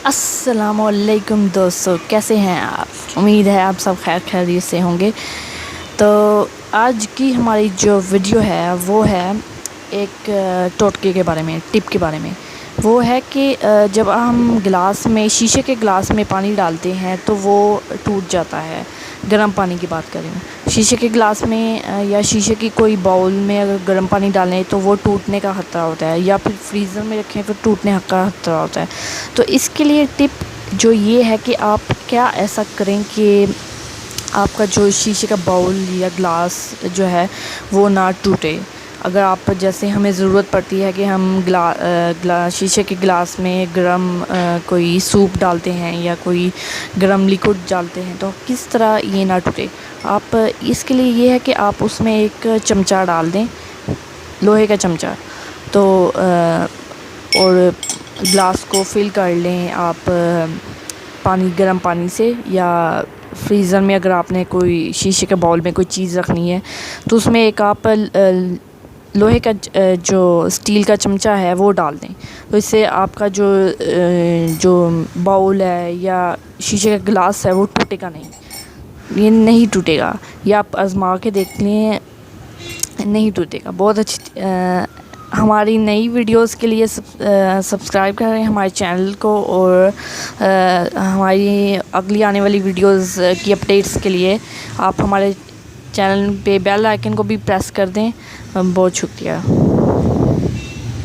السلام علیکم دوستو، کیسے ہیں آپ؟ امید ہے آپ سب خیر خیریت سے ہوں گے۔ تو آج کی ہماری جو ویڈیو ہے وہ ہے ایک ٹوٹکے کے بارے میں، ٹپ کے بارے میں۔ وہ ہے کہ جب ہم گلاس میں، شیشے کے گلاس میں پانی ڈالتے ہیں تو وہ ٹوٹ جاتا ہے۔ گرم پانی کی بات کریں، شیشے کے گلاس میں یا شیشے کی کوئی باؤل میں اگر گرم پانی ڈالیں تو وہ ٹوٹنے کا خطرہ ہوتا ہے، یا پھر فریزر میں رکھیں پھر ٹوٹنے کا خطرہ ہوتا ہے۔ تو اس کے لیے ٹپ جو یہ ہے کہ آپ کیا ایسا کریں کہ آپ کا جو شیشے کا باؤل یا گلاس جو ہے وہ نہ ٹوٹے۔ اگر آپ جیسے ہمیں ضرورت پڑتی ہے کہ ہم شیشے کے گلاس میں گرم کوئی سوپ ڈالتے ہیں یا کوئی گرم لیکوڈ ڈالتے ہیں تو کس طرح یہ نہ ٹوٹے، آپ اس کے لیے یہ ہے کہ آپ اس میں ایک چمچہ ڈال دیں، لوہے کا چمچہ، تو اور گلاس کو فل کر لیں آپ گرم پانی سے، یا فریزر میں اگر آپ نے کوئی شیشے کے باؤل میں کوئی چیز رکھنی ہے تو اس میں ایک آپ لوہے کا جو اسٹیل کا چمچہ ہے وہ ڈال دیں، تو اس سے آپ کا جو باؤل ہے یا شیشے کا گلاس ہے وہ ٹوٹے گا نہیں، یہ نہیں ٹوٹے گا۔ یہ آپ آزما کے دیکھ لیں، نہیں ٹوٹے گا۔ بہت اچھی ہماری نئی ویڈیوز کے لیے سبسکرائب کریں ہمارے چینل کو، اور ہماری اگلی آنے والی ویڈیوز کی اپڈیٹس کے لیے آپ ہمارے چینل پہ بیل آئیکن کو بھی پریس کر دیں۔ بہت شکریہ۔